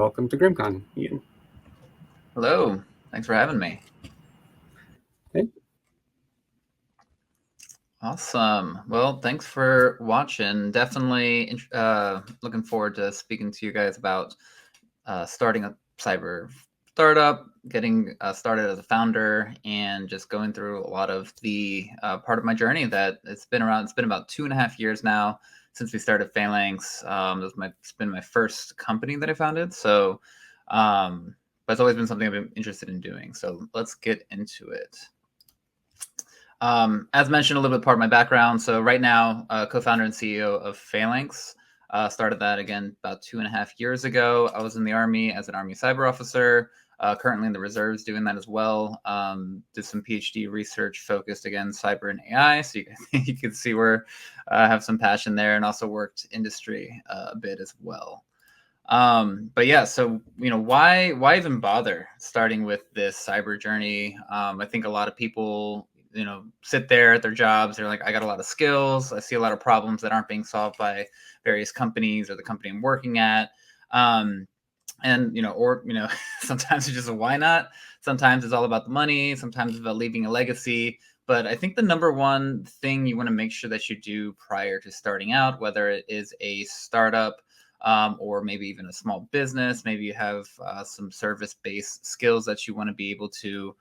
welcome to GRIMMCon, Ian. Hello, thanks for having me. Okay. Awesome. Well, thanks for watching. Definitely looking forward to speaking to you guys about starting a cyber startup, getting started as a founder, and just going through a lot of the part of my journey that it's been about 2.5 years now since we started Phalanx. It's been my first company that I founded. So, but it's always been something I've been interested in doing. So let's get into it. As mentioned, a little bit part of my background. So right now, co-founder and CEO of Phalanx. Started that again about 2.5 years ago. I was in the Army as an Army cyber officer. Currently in the reserves doing that as well. Did some PhD research focused again cyber and AI. So you can see where I have some passion there, and also worked industry a bit as well. But yeah, so why even bother starting with this cyber journey? I think a lot of people sit there at their jobs. They're like, I got a lot of skills. I see a lot of problems that aren't being solved by various companies or the company I'm working at. And sometimes it's just a why not. Sometimes it's all about the money. Sometimes it's about leaving a legacy. But I think the number one thing you want to make sure that you do prior to starting out, whether it is a startup or maybe even a small business, maybe you have some service-based skills that you want to be able to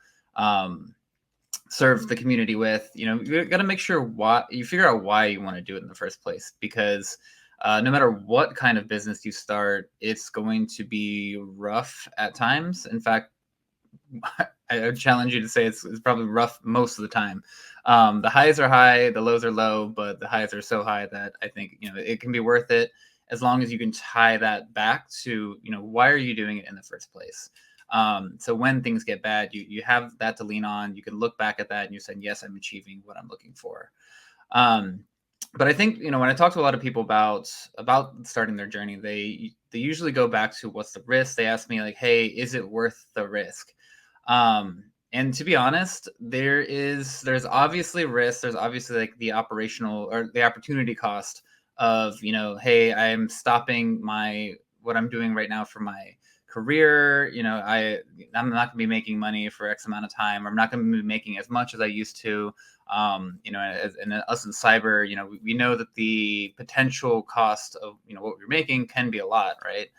serve the community with. You got to make sure you figure out why you want to do it in the first place, because no matter what kind of business you start, it's going to be rough at times. In fact, I would challenge you to say it's probably rough most of the time. The highs are high, the lows are low, but the highs are so high that I think it can be worth it as long as you can tie that back to why are you doing it in the first place. So when things get bad, you have that to lean on. You can look back at that and you said, yes, I'm achieving what I'm looking for. But I think when I talk to a lot of people about starting their journey, they usually go back to what's the risk. They ask me like, hey, is it worth the risk? And to be honest, there's obviously risk. There's obviously like the operational or the opportunity cost of hey, I'm stopping what I'm doing right now for my career. I'm not going to be making money for X amount of time, or I'm not going to be making as much as I used to. And us in cyber, we know that the potential cost of what we're making can be a lot, right?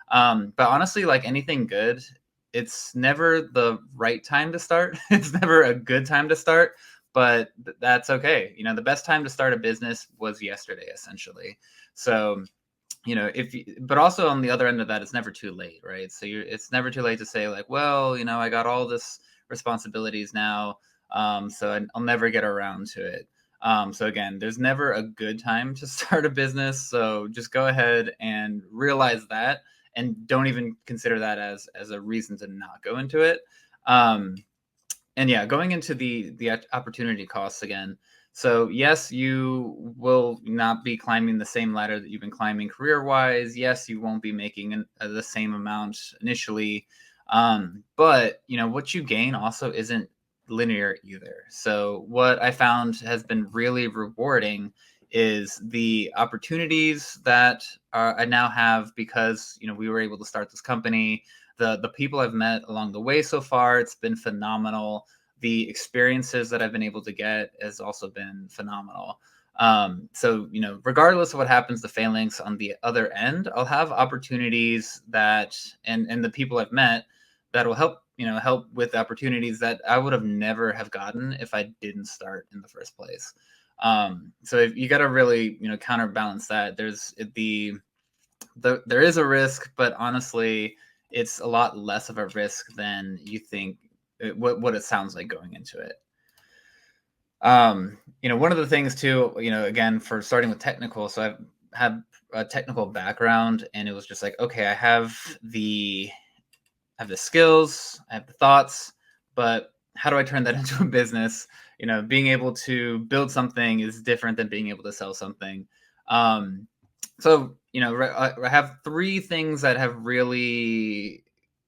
But honestly, like anything good, it's never the right time to start. It's never a good time to start, but that's okay. The best time to start a business was yesterday, essentially. So but also on the other end of that, it's never too late, right? So it's never too late to say like, well, I got all this responsibilities now, so I'll never get around to it. So again, there's never a good time to start a business. So just go ahead and realize that, and don't even consider that as a reason to not go into it. And yeah, going into the opportunity costs again. So yes, you will not be climbing the same ladder that you've been climbing career-wise. Yes, you won't be making the same amount initially. But what you gain also isn't linear either. So what I found has been really rewarding is the opportunities that I now have because we were able to start this company. The people I've met along the way so far, it's been phenomenal. The experiences that I've been able to get has also been phenomenal. So regardless of what happens to Phalanx on the other end, I'll have opportunities that and the people I've met that will help with opportunities that I would have never have gotten if I didn't start in the first place. So if you got to really counterbalance that. There's there is a risk, but honestly, it's a lot less of a risk than you think. What it sounds like going into it. One of the things too, again, for starting with technical, so I've had a technical background, and it was just like, okay, I have the skills, I have the thoughts, but how do I turn that into a business? Being able to build something is different than being able to sell something. So I have 3 things that have really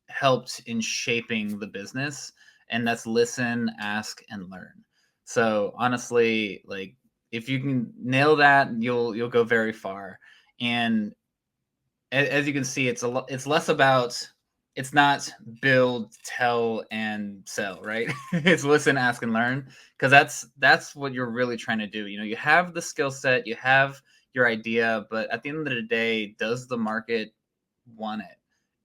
helped in shaping the business, and that's listen, ask, and learn. So honestly, like if you can nail that, you'll go very far. And as you can see, it's less about, it's not build, tell, and sell, right? It's listen, ask, and learn, because that's what you're really trying to do. You have the skill set, you have your idea, but at the end of the day, does the market want it?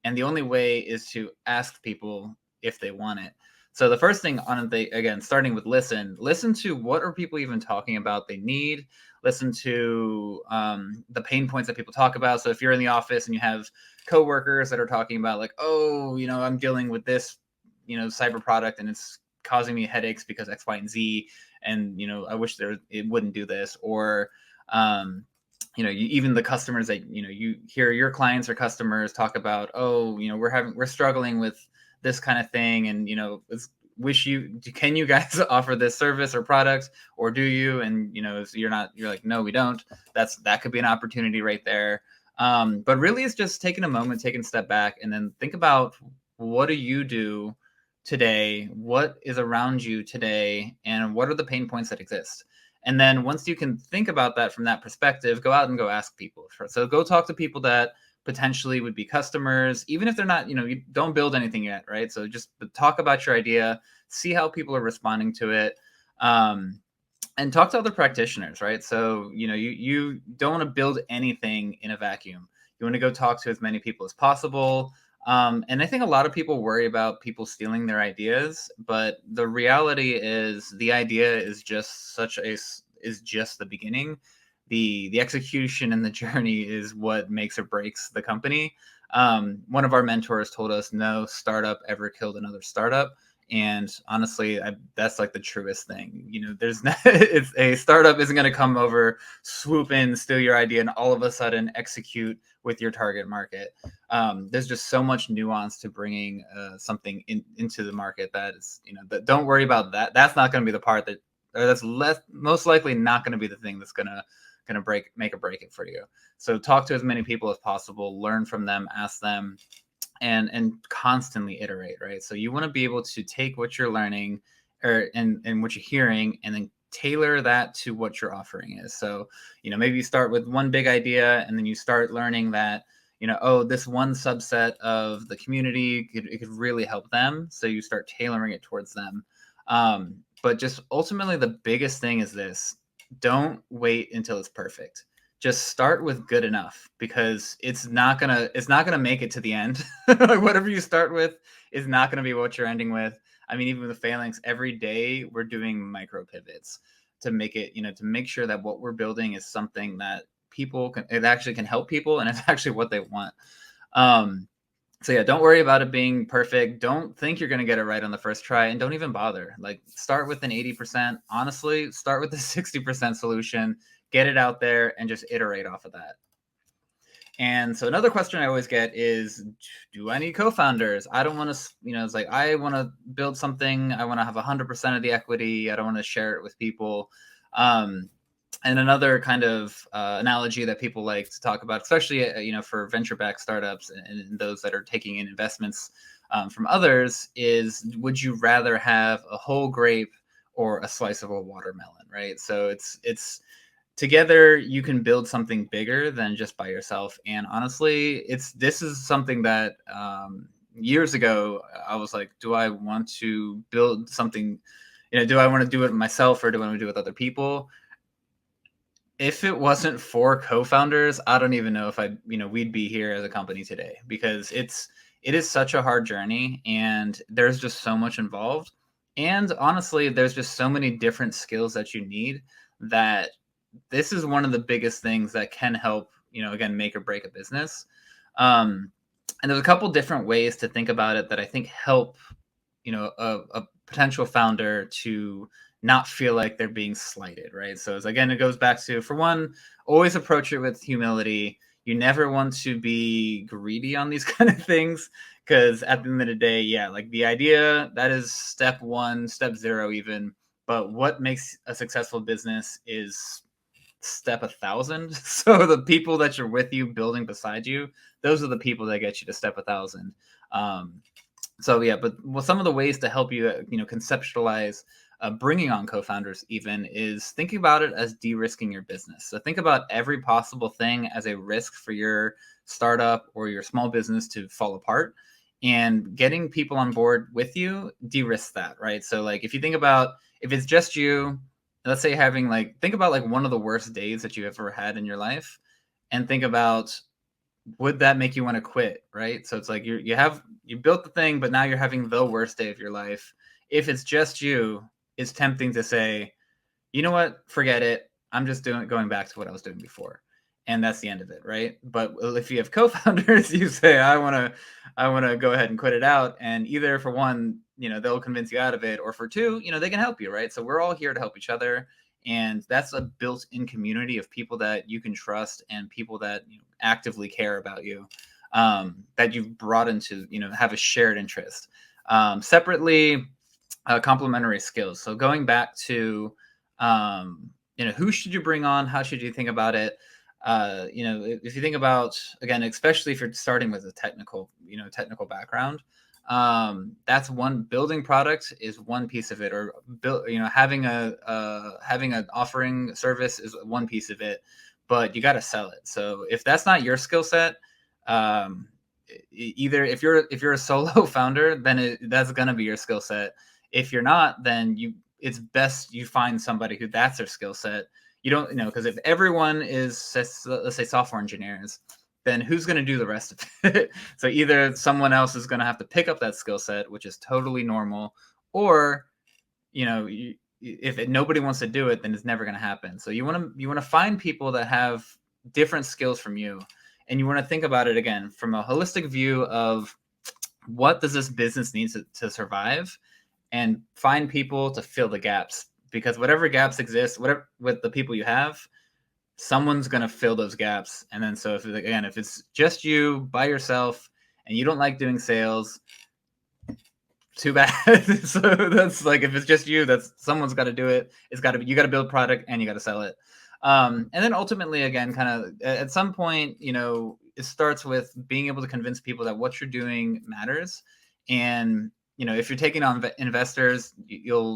And the only way is to ask people if they want it. So the first thing on the, again, starting with listen to what are people even talking about they need. Listen to the pain points that people talk about. So if you're in the office and you have coworkers that are talking about like, oh, I'm dealing with this, cyber product and it's causing me headaches because X, Y, and Z, and I wish it wouldn't do this. Or even the customers that you hear your clients or customers talk about, oh, we're struggling with this kind of thing, and can you guys offer this service or product, or do you? And you're like, no, we don't. That could be an opportunity right there. But really, it's just taking a moment, taking a step back, and then think about, what do you do today, what is around you today, and what are the pain points that exist. And then once you can think about that from that perspective, go out and go ask people. So go talk to people that potentially would be customers, even if they're not, you don't build anything yet, right? So just talk about your idea, see how people are responding to it, and talk to other practitioners, right? So, you don't want to build anything in a vacuum. You want to go talk to as many people as possible. And I think a lot of people worry about people stealing their ideas, but the reality is the idea is just the beginning. The execution and the journey is what makes or breaks the company. One of our mentors told us, no startup ever killed another startup. And honestly, that's like the truest thing. There's it's a startup isn't going to come over, swoop in, steal your idea, and all of a sudden execute with your target market. There's just so much nuance to bringing something into the market that is, don't worry about that. That's not going to be the part that's most likely not going to be the thing that's going to make or break it for you. So talk to as many people as possible, learn from them, ask them, and constantly iterate, right? So you want to be able to take what you're learning and what you're hearing, and then tailor that to what your offering is. So, maybe you start with one big idea, and then you start learning that, oh, this one subset of the community could really help them. So you start tailoring it towards them. But just ultimately, the biggest thing is this: don't wait until it's perfect. Just start with good enough, because it's not gonna make it to the end. Like, whatever you start with is not gonna be what you're ending with. I mean, even with the Phalanx, every day we're doing micro pivots to make it, to make sure that what we're building is something that it actually can help people, and it's actually what they want. So yeah, don't worry about it being perfect. Don't think you're going to get it right on the first try, and don't even bother. Like, start with an 80%. Honestly, start with the 60% solution, get it out there, and just iterate off of that. And so another question I always get is, do I need co-founders? I don't want to, it's like, I want to build something. I want to have 100% of the equity. I don't want to share it with people. And another kind of analogy that people like to talk about, especially for venture-backed startups and those that are taking in investments from others, is, would you rather have a whole grape or a slice of a watermelon, right? So it's together you can build something bigger than just by yourself. And honestly, this is something that years ago I was like, do I want to build something? Do I want to do it myself, or do I want to do it with other people? If it wasn't for co-founders, I don't even know if we'd be here as a company today, because it is such a hard journey, and there's just so much involved. And honestly, there's just so many different skills that you need, that this is one of the biggest things that can help, again, make or break a business. And there's a couple different ways to think about it that I think help, a potential founder to not feel like they're being slighted, right? So again, it goes back to, for one, always approach it with humility. You never want to be greedy on these kind of things, because at the end of the day, yeah, like, the idea, that is step one, step zero even. But what makes a successful business is step 1,000. So the people that you're with you building beside you, those are the people that get you to step 1,000. So yeah, but some of the ways to help you, conceptualize bringing on co-founders even, is thinking about it as de-risking your business. So think about every possible thing as a risk for your startup or your small business to fall apart, and getting people on board with you de-risks that, right? So like if you think about, if it's just you, let's say having like, think about like one of the worst days that you ever had in your life, and think about, would that make you want to quit, right? So it's like you built the thing, but now you're having the worst day of your life. If it's just you, it's tempting to say, you know what, forget it. I'm just going back to what I was doing before. And that's the end of it, right? But if you have co-founders, you say, I want to go ahead and quit it out. And either for one, they'll convince you out of it, or for two, they can help you, right? So we're all here to help each other. And that's a built-in community of people that you can trust, and people that actively care about you, that you've brought into, have a shared interest. Separately, complementary skills. So going back to, who should you bring on? How should you think about it? If you think about, again, especially if you're starting with a technical background, that's one. Building product is one piece of it, or having an offering service is one piece of it, but you got to sell it. So if that's not your skill set, either if you're a solo founder, then that's going to be your skill set. If you're not, then it's best you find somebody who that's their skill set. You don't, because if everyone is, let's say, software engineers, then who's going to do the rest of it? So either someone else is going to have to pick up that skill set, which is totally normal, or if nobody wants to do it, then it's never going to happen. So you want to find people that have different skills from you, and you want to think about it again from a holistic view of, what does this business need to survive, and find people to fill the gaps, because whatever gaps exist, whatever with the people you have, someone's going to fill those gaps. And then, so if it's just you by yourself and you don't like doing sales, too bad. So that's like, if it's just you, that's someone's got to do it. You got to build product and you got to sell it. And then ultimately, again, kind of at some point, it starts with being able to convince people that what you're doing matters. And if you're taking on investors,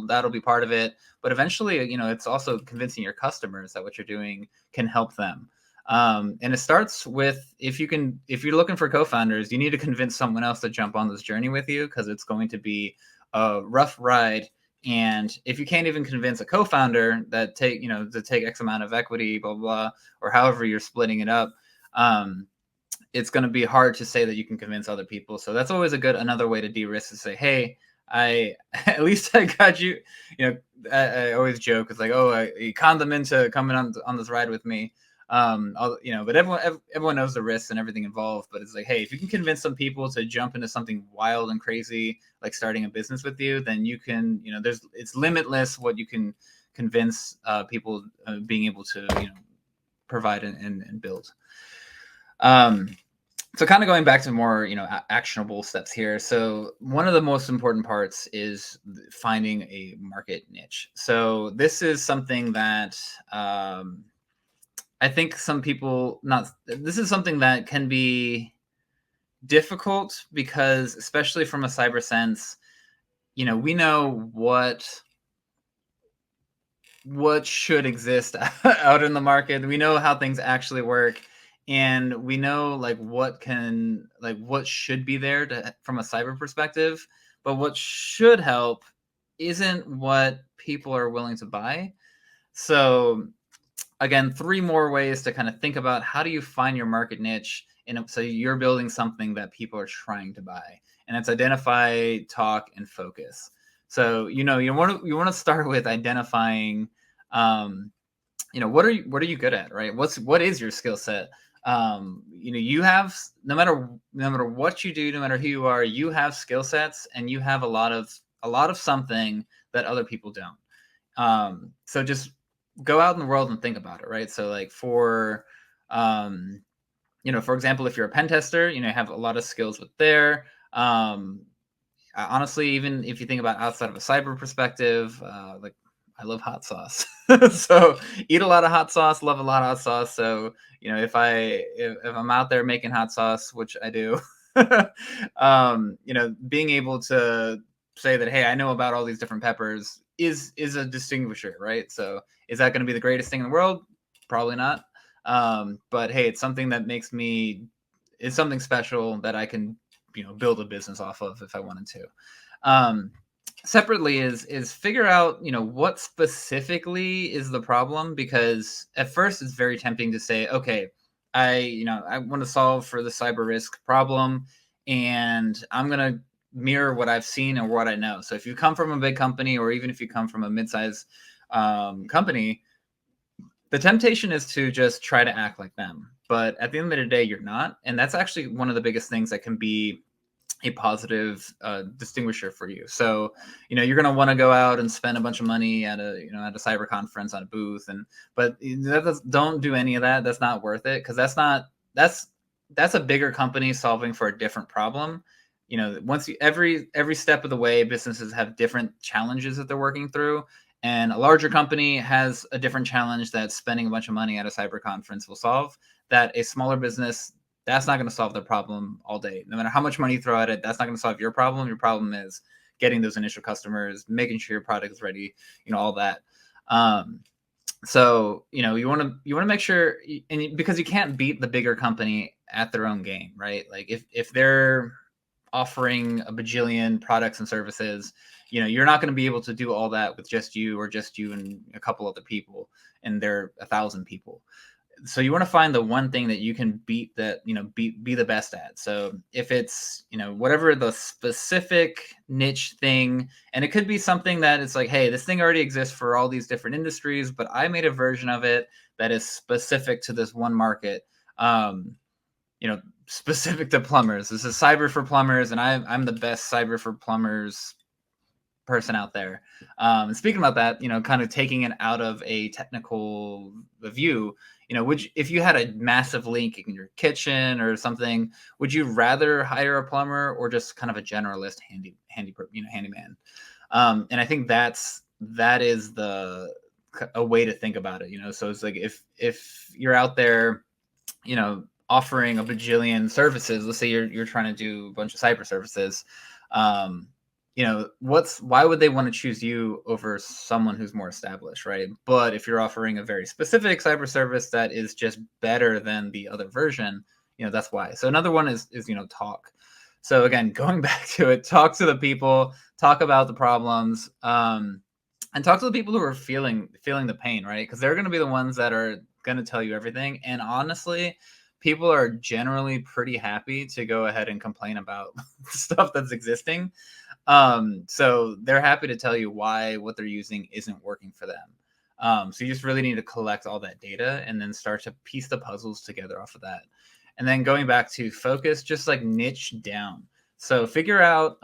that'll be part of it. But eventually, it's also convincing your customers that what you're doing can help them. And it starts with, if you're looking for co-founders, you need to convince someone else to jump on this journey with you, because it's going to be a rough ride. And if you can't even convince a co-founder to take X amount of equity, blah, blah, blah, or however you're splitting it up, it's going to be hard to say that you can convince other people. So that's always another way to de-risk, to say, hey, at least I got you. I always joke. It's like, oh, you conned them into coming on this ride with me. But everyone knows the risks and everything involved. But it's like, hey, if you can convince some people to jump into something wild and crazy, like starting a business with you, then you can, it's limitless what you can convince people being able to, provide and build. So kind of going back to more, actionable steps here. So one of the most important parts is finding a market niche. So this is something that I think some people this is something that can be difficult, because especially from a cyber sense, we know what should exist out in the market. We know how things actually work. And we know what should be there from a cyber perspective, but what should help isn't what people are willing to buy. So again, 3 more ways to kind of think about, how do you find your market niche, and so you're building something that people are trying to buy. And it's identify, talk, and focus. So you want to start with identifying, what are you good at, right? What is your skill set? You have, no matter what you do, no matter who you are, you have skill sets, and you have a lot of something that other people don't. So just go out in the world and think about it, right? So like for example, if you're a pen tester, you have a lot of skills with there. Honestly, even if you think about outside of a cyber perspective, I love hot sauce. So eat a lot of hot sauce, love a lot of hot sauce. So, if I'm out there making hot sauce, which I do, being able to say that, hey, I know about all these different peppers, is a distinguisher, right? So is that going to be the greatest thing in the world? Probably not. But hey, it's something that makes me, it's something special that I can, build a business off of if I wanted to. Separately is figure out, what specifically is the problem, because at first it's very tempting to say, okay, I want to solve for the cyber risk problem, and I'm going to mirror what I've seen and what I know. So if you come from a big company, or even if you come from a mid-sized company, the temptation is to just try to act like them. But at the end of the day, you're not. And that's actually one of the biggest things that can be a positive distinguisher for you. So, you're going to want to go out and spend a bunch of money at at a cyber conference on a booth, but don't do any of that. That's not worth it, because that's a bigger company solving for a different problem. Once every step of the way, businesses have different challenges that they're working through, and a larger company has a different challenge that spending a bunch of money at a cyber conference will solve, that a smaller business, that's not going to solve their problem all day. No matter how much money you throw at it, that's not going to solve your problem. Your problem is getting those initial customers, making sure your product is ready, all that. So, you want to make sure, because you can't beat the bigger company at their own game, right? Like if they're offering a bajillion products and services, you're not going to be able to do all that with just you, or just you and a couple other people, and they're 1,000 people. So you want to find the one thing that you can beat, that, be the best at. So if it's, whatever the specific niche thing, and it could be something that it's like, hey, this thing already exists for all these different industries, but I made a version of it that is specific to this one market. Specific to plumbers. This is cyber for plumbers, and I'm the best cyber for plumbers person out there. And speaking about that, kind of taking it out of a technical view, if you had a massive leak in your kitchen or something, would you rather hire a plumber or just kind of a generalist handyman? And I think that is a way to think about it. So it's like, if you're out there, offering a bajillion services, let's say you're trying to do a bunch of cyber services, why would they want to choose you over someone who's more established, right? But if you're offering a very specific cyber service that is just better than the other version, that's why. So another one is talk. So again, going back to it, talk to the people, talk about the problems, and talk to the people who are feeling the pain, right? Because they're going to be the ones that are going to tell you everything. And honestly, people are generally pretty happy to go ahead and complain about stuff that's existing. So they're happy to tell you why what they're using isn't working for them. So you just really need to collect all that data and then start to piece the puzzles together off of that. And then going back to focus, just like niche down. So figure out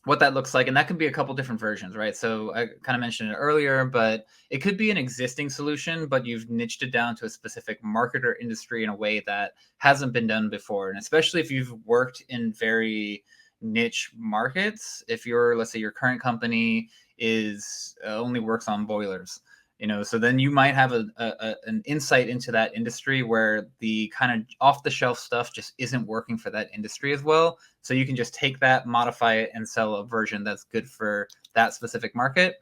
what that looks like. And that could be a couple different versions, right? So I kind of mentioned it earlier, but it could be an existing solution, but you've niched it down to a specific market or industry in a way that hasn't been done before. And especially if you've worked in very niche markets, let's say your current company is only works on boilers, so then you might have an insight into that industry where the kind of off the shelf stuff just isn't working for that industry as well. So you can just take that, modify it, and sell a version that's good for that specific market.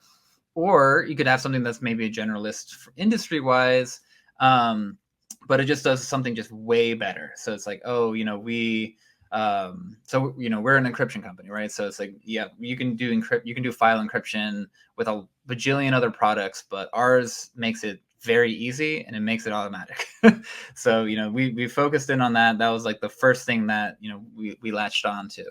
Or you could have something that's maybe a generalist industry wise, but it just does something just way better. So it's like, oh, we're an encryption company, right? So it's like, yeah, you can do file encryption with a bajillion other products, but ours makes it very easy and it makes it automatic. So, we focused in on that. That was like the first thing that, we latched on to.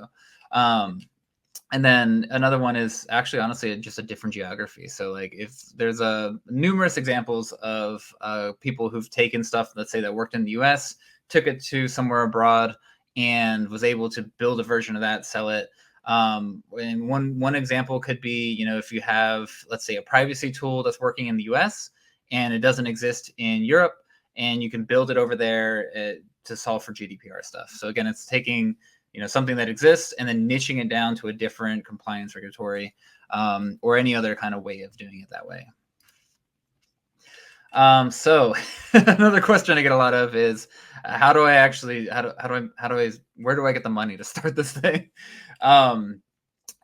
And then another one is actually, honestly, just a different geography. So like if there's numerous examples of people who've taken stuff, let's say that worked in the US, took it to somewhere abroad, and was able to build a version of that, sell it. And one example could be, if you have, let's say, a privacy tool that's working in the US and it doesn't exist in Europe, and you can build it over there to solve for GDPR stuff. So again, it's taking, something that exists and then niching it down to a different compliance regulatory or any other kind of way of doing it that way. So another question I get a lot of is, where do I get the money to start this thing?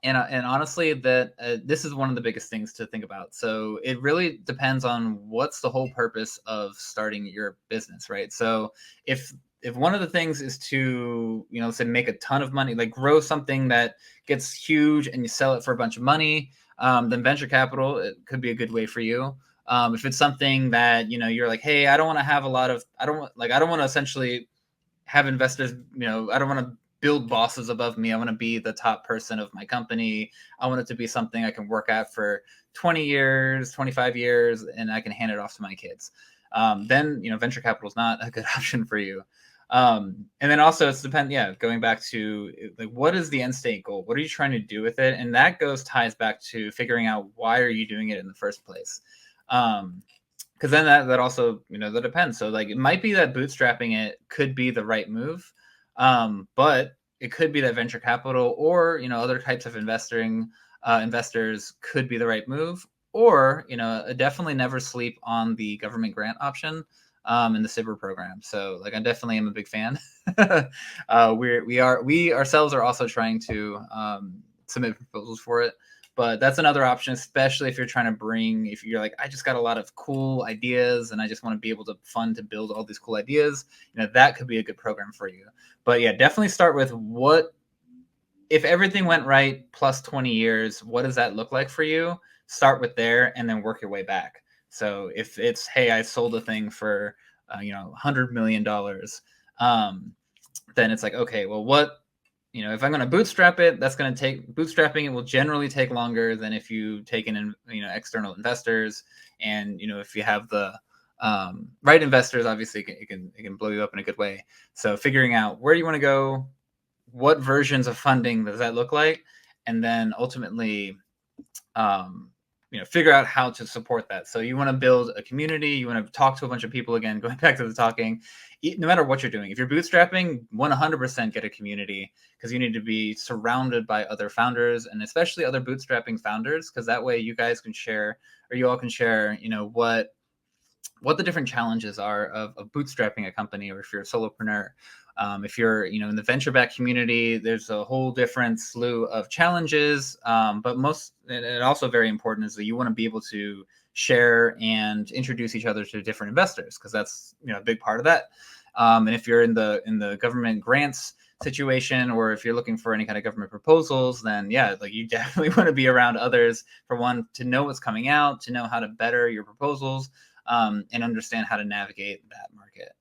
And honestly, that this is one of the biggest things to think about. So it really depends on what's the whole purpose of starting your business, right? So if one of the things is to, say make a ton of money, like grow something that gets huge and you sell it for a bunch of money, then venture capital, it could be a good way for you. If it's something that, you're like, hey, I don't want to have a lot of, I don't want to essentially have investors, I don't want to build bosses above me. I want to be the top person of my company. I want it to be something I can work at for 20 years, 25 years, and I can hand it off to my kids. Then, venture capital is not a good option for you. And then also going back to like, what is the end state goal? What are you trying to do with it? And that ties back to figuring out why are you doing it in the first place? Because then that also, that depends. So like it might be that bootstrapping it could be the right move, but it could be that venture capital or other types of investors could be the right move, or definitely never sleep on the government grant option in the SIBR program. So like I definitely am a big fan. We ourselves are also trying to submit proposals for it. But that's another option, especially if you're trying to if you're like, I just got a lot of cool ideas and I just want to be able to fund to build all these cool ideas, that could be a good program for you. But yeah, definitely start with if everything went right plus 20 years, what does that look like for you? Start with there and then work your way back. So if it's, hey, I sold a thing for, $100 million, then it's like, okay, well, if I'm going to bootstrap it, bootstrapping it will generally take longer than if you take in, external investors. And, if you have the right investors, obviously it can blow you up in a good way. So figuring out where you want to go, what versions of funding does that look like? And then ultimately, figure out how to support that. So you want to build a community, you want to talk to a bunch of people, again, going back to the talking, no matter what you're doing. If you're bootstrapping, 100% get a community, because you need to be surrounded by other founders and especially other bootstrapping founders, because that way you guys can share, or you all can share, what the different challenges are of bootstrapping a company, or if you're a solopreneur. If you're, in the venture-backed community, there's a whole different slew of challenges. But and also very important is that you want to be able to share and introduce each other to different investors, because that's, a big part of that. And if you're in the government grants situation, or if you're looking for any kind of government proposals, then yeah, like you definitely want to be around others, for one, to know what's coming out, to know how to better your proposals, and understand how to navigate that market.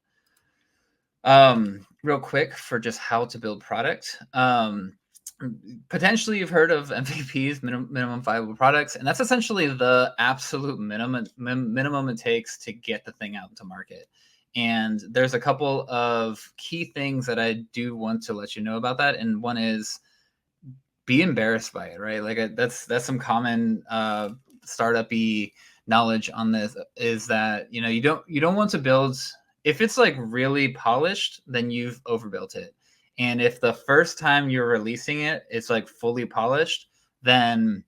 Real quick, for just how to build product. Potentially you've heard of MVPs, minimum viable products, and that's essentially the absolute minimum it takes to get the thing out into market. And there's a couple of key things that I do want to let you know about that. And one is, be embarrassed by it, right? Like that's some common startup-y knowledge on this, is that you don't want to build, if it's like really polished, then you've overbuilt it. And if the first time you're releasing it, it's like fully polished, then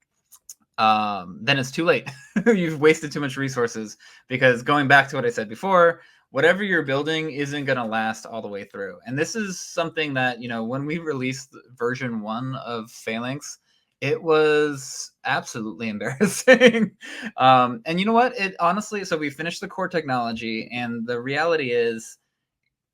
it's too late. You've wasted too much resources, because going back to what I said before, whatever you're building isn't going to last all the way through. And this is something that, when we released version 1 of Phalanx, it was absolutely embarrassing. And you know what? It honestly, so we finished the core technology, and the reality is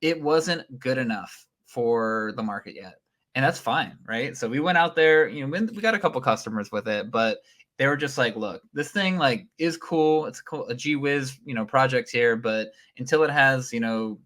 it wasn't good enough for the market yet. And that's fine, right? So we went out there, we got a couple customers with it, but they were just like, look, this thing like is cool. It's cool, a gee whiz, project here, but until it has,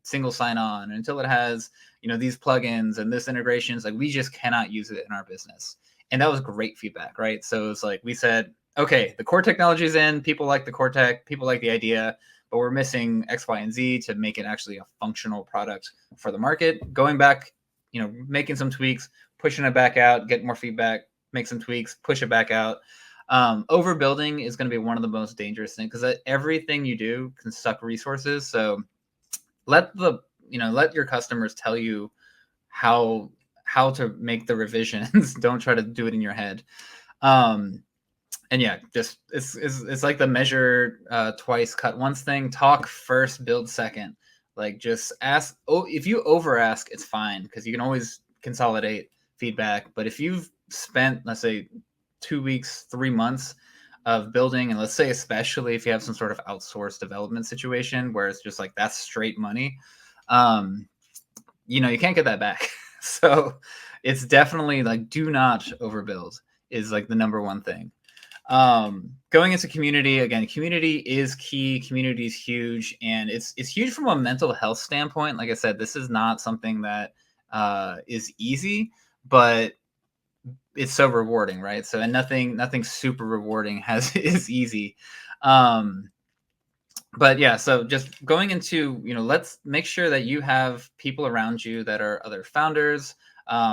single sign on, until it has, these plugins and this integrations, like we just cannot use it in our business. And that was great feedback, right? So it's like we said, okay, the core technology is in, people like the core tech, people like the idea, but we're missing X, Y, and Z to make it actually a functional product for the market. Going back, making some tweaks, pushing it back out, get more feedback, make some tweaks, push it back out. Overbuilding is going to be one of the most dangerous things, because everything you do can suck resources. So let your customers tell you how to make the revisions. Don't try to do it in your head. And yeah, just it's like the measure twice, cut once thing. Talk first, build second. Like just ask. Oh, if you over ask, it's fine, because you can always consolidate, feedback. But if you've spent, let's say, 2 weeks, 3 months of building, and let's say especially if you have some sort of outsourced development situation where it's just like that's straight money, you can't get that back. So it's definitely like, do not overbuild is like the number one thing. Going into community, again, community is key. Community is huge, and it's huge from a mental health standpoint. Like I said, this is not something that is easy, but it's so rewarding, right? So, and nothing super rewarding is easy. But yeah, so just going into, let's make sure that you have people around you that are other founders,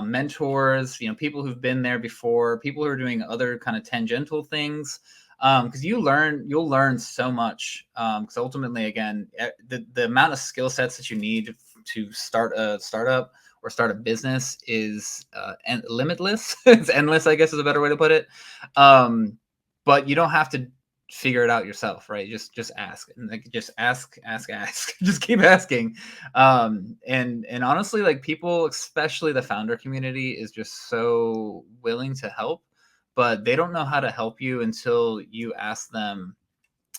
mentors, people who've been there before, people who are doing other kind of tangential things. Because you'll learn so much. Because ultimately, again, the amount of skill sets that you need to start a startup or start a business is limitless. It's endless, I guess, is a better way to put it. But you don't have to figure it out yourself, right? Just ask, and like just ask just keep asking. And honestly, like, people, especially the founder community, is just so willing to help, but they don't know how to help you until you ask them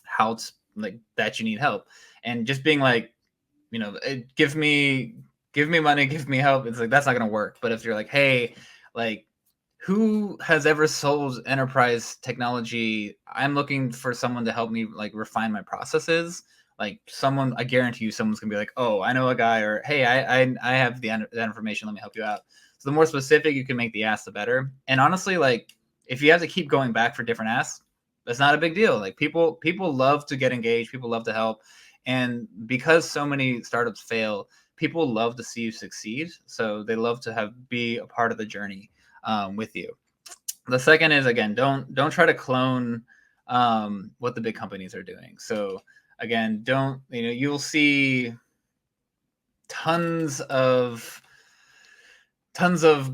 how to, like, that you need help. And just being like, give me money, give me help, it's like, that's not going to work. But if you're like, hey, like, who has ever sold enterprise technology? I'm looking for someone to help me, like, refine my processes. Like, I guarantee you someone's gonna be like, oh, I know a guy, or hey, I have that information, let me help you out. So the more specific you can make the ask, the better. And honestly, like, if you have to keep going back for different asks, that's not a big deal. Like, people love to get engaged, people love to help. And because so many startups fail, people love to see you succeed. So they love to be a part of the journey with you. The second is, again, don't try to clone what the big companies are doing. So again, you'll see tons of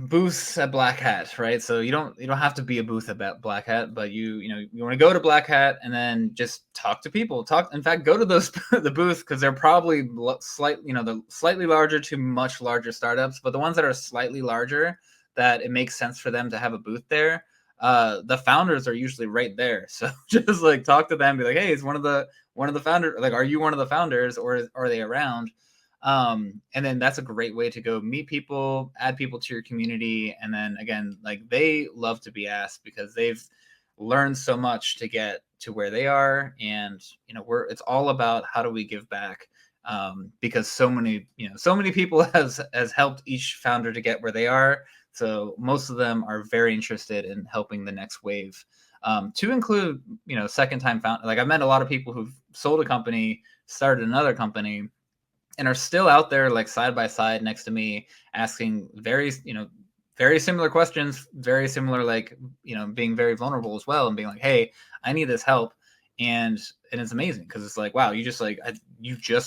booths at Black Hat, right? So you don't have to be a booth at Black Hat, but you want to go to Black Hat and then just talk to people. In fact, go to those the booth, because they're probably the slightly larger to much larger startups, but the ones that are slightly larger, that it makes sense for them to have a booth there. The founders are usually right there, so just like talk to them, be like, hey, is one of the founders, like, are you one of the founders, or are they around? And then that's a great way to go meet people, add people to your community. And then again, like, they love to be asked because they've learned so much to get to where they are. And, it's all about how do we give back? Because so many people has helped each founder to get where they are. So most of them are very interested in helping the next wave, to include, second time founder. Like, I've met a lot of people who've sold a company, started another company, and are still out there, like, side by side next to me, asking very similar questions, very similar, like, being very vulnerable as well, and being like, hey, I need this help. And it's amazing, because it's like, wow, you just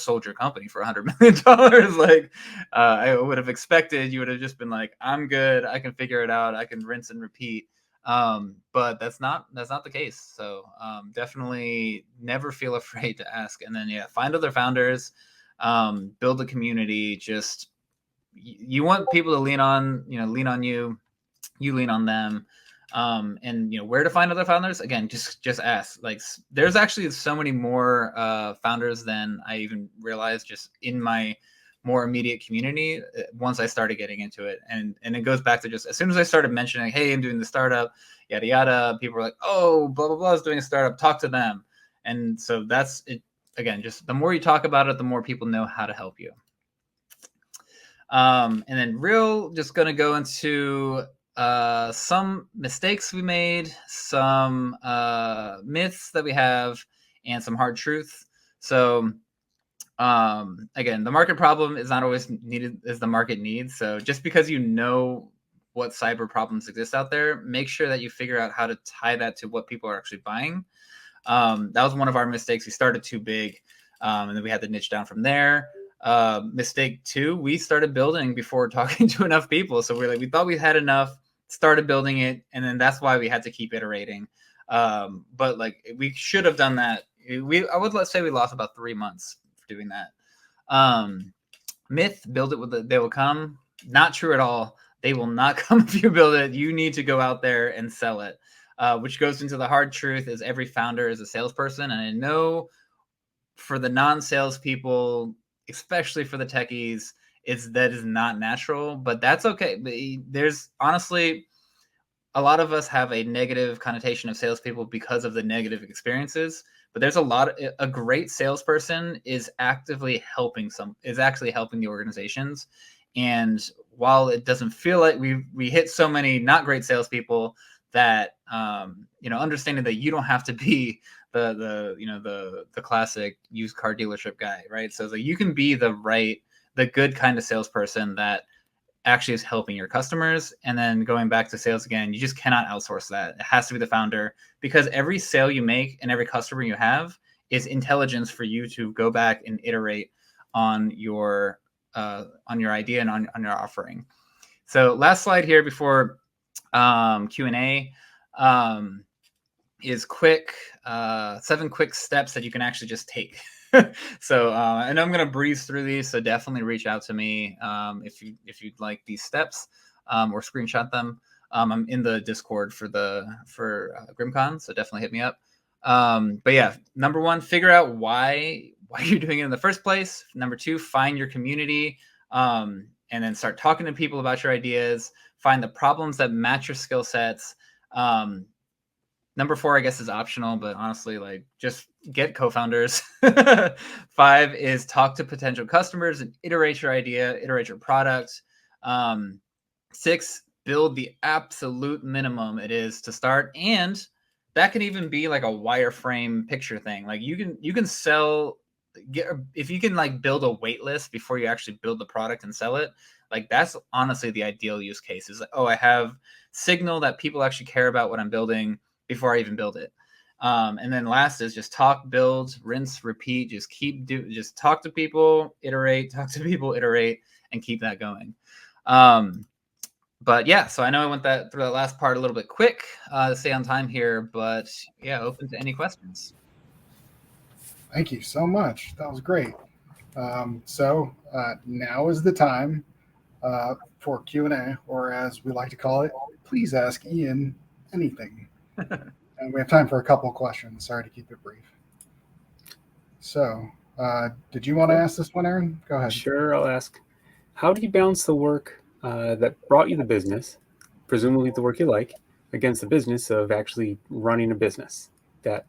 sold your company for $100 million. Like, I would have expected you would have just been like, I'm good, I can figure it out, I can rinse and repeat. But that's not the case. So definitely never feel afraid to ask. And then, find other founders, build a community. Just, you want people to lean on you, you lean on them. And where to find other founders, again, just ask. Like, there's actually so many more founders than I even realized, just in my more immediate community, once I started getting into it. And it goes back to, just as soon as I started mentioning, hey, I'm doing the startup, yada yada, people were like, oh, blah blah blah is doing a startup, talk to them. And so that's it. Again, just the more you talk about it, the more people know how to help you. And then just going to go into some mistakes we made, some myths that we have, and some hard truth. So again, the market problem is not always needed as the market needs. So just because you know what cyber problems exist out there, make sure that you figure out how to tie that to what people are actually buying. That was one of our mistakes. We started too big, and then we had to niche down from there. Mistake 2, we started building before talking to enough people. So we thought we had enough, started building it, and then that's why we had to keep iterating. But like, we should have done that. Let's say we lost about 3 months for doing that. Myth, build it they will come. Not true at all. They will not come if you build it. You need to go out there and sell it, which goes into the hard truth is every founder is a salesperson. And I know for the non-sales people, especially for the techies, that is not natural, but that's okay. There's honestly, a lot of us have a negative connotation of salespeople because of the negative experiences. But there's a great salesperson is actually helping the organizations. And while it doesn't feel like we hit so many not great salespeople, that understanding that you don't have to be the classic used car dealership guy, right? So you can be the good kind of salesperson that actually is helping your customers. And then going back to sales again, you just cannot outsource that. It has to be the founder, because every sale you make and every customer you have is intelligence for you to go back and iterate on your idea and on your offering. So last slide here before Q&A is quick, 7 quick steps that you can actually just take. So and I'm going to breeze through these, so definitely reach out to me if you'd like these steps, or screenshot them. I'm in the Discord for GRIMMCon, so definitely hit me up. But yeah, number 1, figure out why you're doing it in the first place. Number 2, find your community, and then start talking to people about your ideas. Find the problems that match your skill sets. Number 4, I guess, is optional, but honestly, just get co-founders. 5 is talk to potential customers and iterate your idea, iterate your product. 6, build the absolute minimum it is to start, and that can even be like a wireframe picture thing. Like you can sell, if you can build a wait list before you actually build the product and sell it. That's honestly the ideal use case. Is I have signal that people actually care about what I'm building before I even build it. And then last is just talk, build, rinse, repeat. Just talk to people, iterate, and keep that going. But yeah, so I know I went through that last part a little bit quick to stay on time here, but yeah, open to any questions. Thank you so much. That was great. So now is the time for Q&A, or as we like to call it, please ask Ian anything. And we have time for a couple of questions. Sorry to keep it brief. So did you want to ask this one, Aaron? Go ahead. Sure, I'll ask. How do you balance the work that brought you the business, presumably the work you like, against the business of actually running a business? That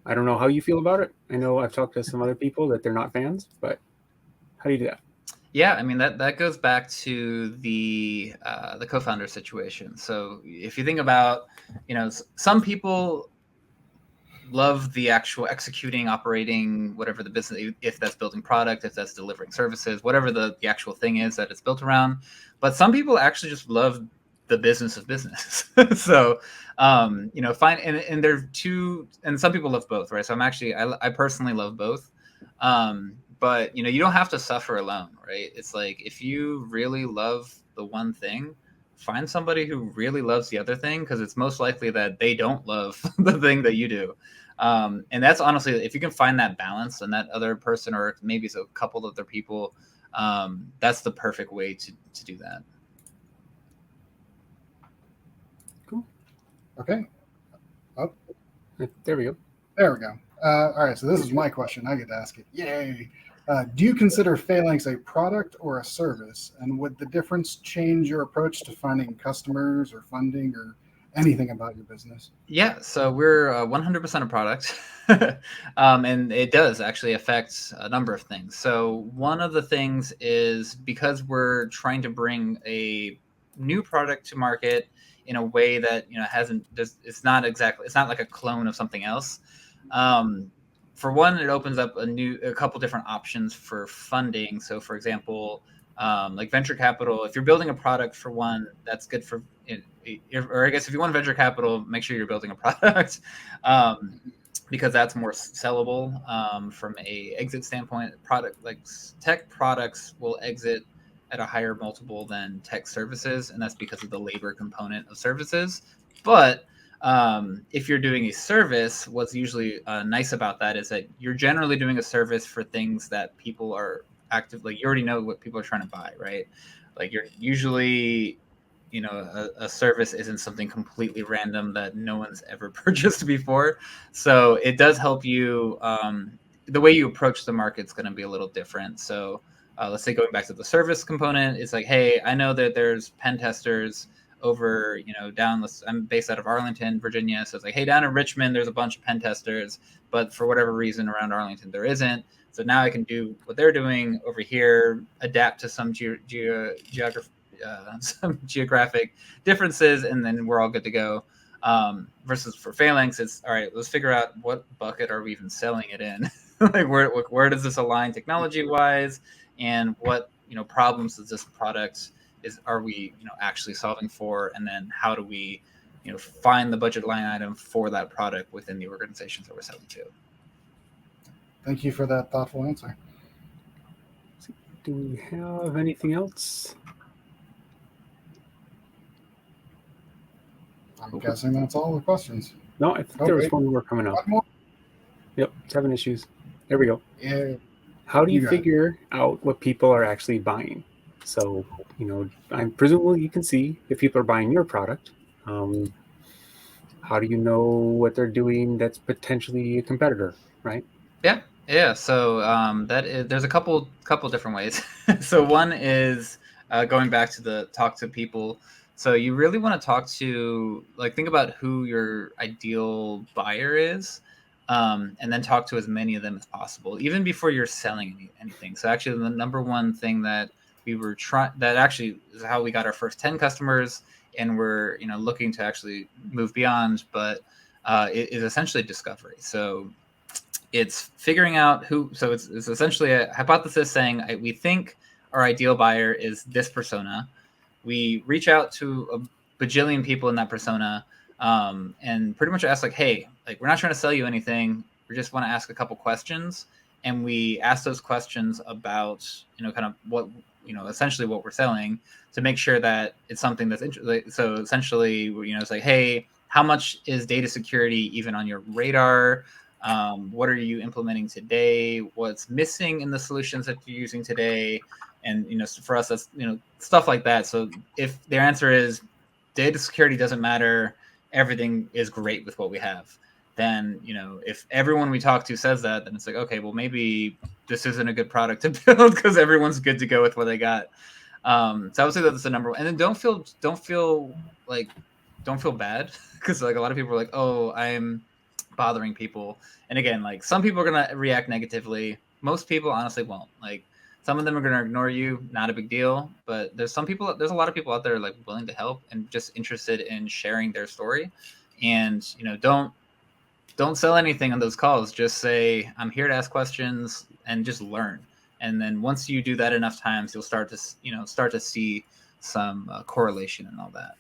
I don't know how you feel about it. I know I've talked to some other people that they're not fans, but how do you do that? Yeah, I mean that goes back to the co-founder situation. So if you think about, some people love the actual executing, operating, whatever the business, if that's building product, if that's delivering services, whatever the actual thing is that it's built around. But some people actually just love the business of business. So, fine. And there are two, and some people love both, right? So I personally love both. But you don't have to suffer alone, right? It's if you really love the one thing, find somebody who really loves the other thing, because it's most likely that they don't love the thing that you do. And that's honestly, if you can find that balance, and that other person, or maybe it's a couple other people, that's the perfect way to do that. Cool. Okay. Oh, there we go. There we go. All right. So this is my question. I get to ask it. Yay. Do you consider Phalanx a product or a service? And would the difference change your approach to finding customers or funding or anything about your business? Yeah, so we're 100% a product, and it does actually affect a number of things. So one of the things is, because we're trying to bring a new product to market in a way that it's not like a clone of something else. For one, it opens up a couple different options for funding. So, for example, like venture capital, if you're building a product, for one, that's good for, or I guess if you want venture capital, make sure you're building a product, because that's more sellable from a exit standpoint. Product like tech products will exit at a higher multiple than tech services, and that's because of the labor component of services. But if you're doing a service, what's usually nice about that is that you're generally doing a service for things that people are actively, you already know what people are trying to buy, right? Like you're usually, a service isn't something completely random that no one's ever purchased before. So it does help you. The way you approach the market's going to be a little different. So let's say going back to the service component, it's like, hey, I know that there's pen testers over, I'm based out of Arlington, Virginia. So it's like, hey, down in Richmond, there's a bunch of pen testers, but for whatever reason around Arlington, there isn't. So now I can do what they're doing over here, adapt to some some geographic differences, and then we're all good to go. Versus for Phalanx, it's all right. Let's figure out what bucket are we even selling it in. Like where does this align technology wise, and what problems does this product are we actually solving for, and then how do we find the budget line item for that product within the organizations that we're selling to. Thank you for that thoughtful answer. Do we have anything else? I'm guessing that's all the questions. No, I think there was one more coming up. One more? Yep, 7 issues. There we go. Yeah. How do you figure out what people are actually buying? So, I'm presumably you can see if people are buying your product. How do you know what they're doing that's potentially a competitor, right? Yeah. So there's a couple different ways. So one is going back to the talk to people. So you really want to talk to, think about who your ideal buyer is, and then talk to as many of them as possible, even before you're selling anything. So actually, the number one thing that we were that actually is how we got our first 10 customers, and we're looking to actually move beyond, but it is essentially discovery. So it's figuring out who. So it's essentially a hypothesis saying we think our ideal buyer is this persona. We reach out to a bajillion people in that persona, and pretty much ask hey, we're not trying to sell you anything. We just want to ask a couple questions, and we ask those questions about kind of what essentially what we're selling, to make sure that it's something that's interesting. So essentially, it's like, hey, how much is data security even on your radar? What are you implementing today? What's missing in the solutions that you're using today? And for us, that's stuff like that. So if their answer is data security doesn't matter, everything is great with what we have, then if everyone we talk to says that, then it's like, okay, well, maybe this isn't a good product to build because everyone's good to go with what they got. So I would say that's the number one. And then don't feel bad because a lot of people are like, oh, I'm bothering people. And again, some people are going to react negatively. Most people honestly won't. Some of them are going to ignore you. Not a big deal. But there's a lot of people out there willing to help and just interested in sharing their story. And, don't sell anything on those calls. Just say, I'm here to ask questions and just learn. And then once you do that enough times, you'll start to see some correlation and all that.